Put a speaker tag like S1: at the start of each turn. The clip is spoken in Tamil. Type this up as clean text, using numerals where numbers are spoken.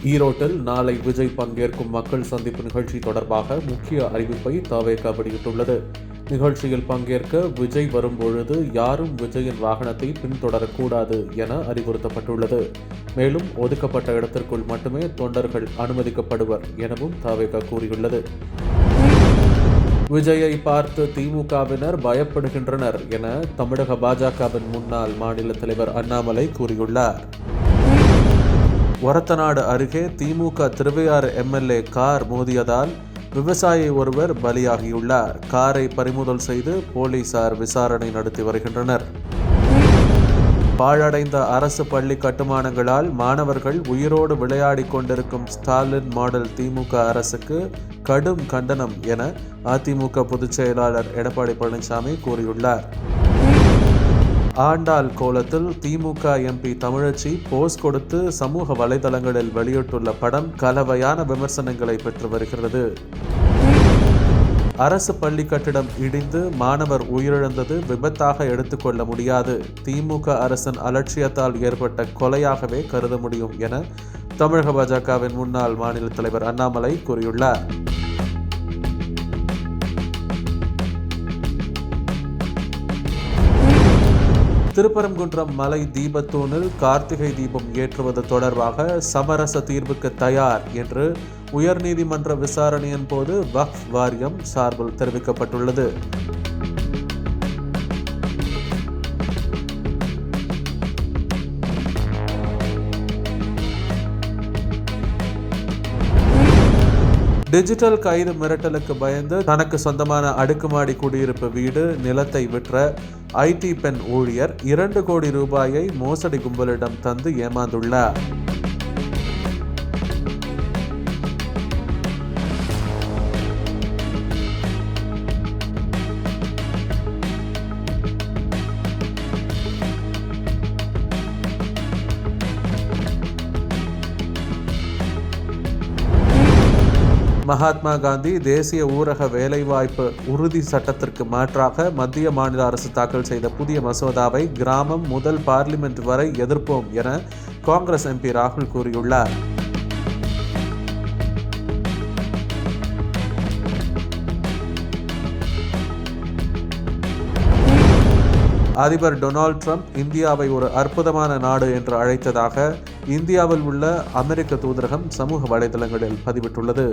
S1: ஈரோட்டில் நாளை விஜய் பங்கேற்கும் மக்கள் சந்திப்பு நிகழ்ச்சி தொடர்பாக முக்கிய அறிவிப்பை தவேக வெளியிட்டுள்ளது. நிகழ்ச்சியில் பங்கேற்க விஜய் வரும்பொழுது யாரும் விஜயின் வாகனத்தை பின்தொடரக்கூடாது என அறிவுறுத்தப்பட்டுள்ளது. மேலும் ஒதுக்கப்பட்ட இடத்திற்குள் மட்டுமே தொண்டர்கள் அனுமதிக்கப்படுவர் எனவும் தவேக கூறியுள்ளது. விஜயை பார்த்து திமுகவினர் பயப்படுகின்றனர் என தமிழக பாஜகவின் முன்னாள் மாநில தலைவர் அண்ணாமலை கூறியுள்ளார். ஒரத்தநாடு அருகே திமுக திருவையாறு எம்எல்ஏ கார் மோதியதால் விவசாயி ஒருவர் பலியாகியுள்ளார். காரை பறிமுதல் செய்து போலீசார் விசாரணை நடத்தி வருகின்றனர். பாழடைந்த அரசு பள்ளி கட்டுமானங்களால் மாணவர்கள் உயிரோடு விளையாடிக் கொண்டிருக்கும் ஸ்டாலின் மாடல் திமுக அரசுக்கு கடும் கண்டனம் என அதிமுக பொதுச் செயலாளர் எடப்பாடி பழனிசாமி கூறியுள்ளார். ஆண்டாள் கோலத்தில் திமுக எம்பி தமிழச்சி போஸ் கொடுத்து சமூக வலைதளங்களில் வெளியிட்டுள்ள படம் கலவையான விமர்சனங்களை பெற்று வருகிறது. அரசு பள்ளி கட்டிடம் இடிந்து மாணவர் உயிரிழந்தது விபத்தாக எடுத்துக்கொள்ள முடியாது. திமுக அரசின் அலட்சியத்தால் ஏற்பட்ட கொலையாகவே கருத முடியும் என தமிழக பாஜகவின் முன்னாள் மாநில தலைவர் அண்ணாமலை கூறியுள்ளார். திருப்பரங்குன்றம் மலை தீபத்தூணில் கார்த்திகை தீபம் ஏற்றுவது தொடர்பாக சமரச தீர்வுக்கு தயார் என்று உயர்நீதிமன்ற விசாரணையின் போது வக்ஃப் வாரியம் சார்பில் தெரிவிக்கப்பட்டுள்ளது. டிஜிட்டல் கைது மிரட்டலுக்கு பயந்து தனக்கு சொந்தமான அடுக்குமாடி குடியிருப்பு வீடு நிலத்தை விற்ற ஐடி பெண் ஊழியர் 2 கோடி ரூபாயை மோசடி கும்பலிடம் தந்து ஏமாந்துள்ளார். மகாத்மா காந்தி தேசிய ஊரக வேலைவாய்ப்பு உறுதி சட்டத்திற்கு மாற்றாக மத்திய மாநில அரசு தாக்கல் செய்த புதிய மசோதாவை கிராமம் முதல் பார்லிமெண்ட் வரை எதிர்ப்போம் என காங்கிரஸ் எம்பி ராகுல் கூறியுள்ளார். அதிபர் டொனால்ட் ட்ரம்ப் இந்தியாவை ஒரு அற்புதமான நாடு என்று அழைத்ததாக இந்தியாவில் உள்ள அமெரிக்க தூதரகம் சமூக வலைதளங்களில் பதிவிட்டுள்ளது.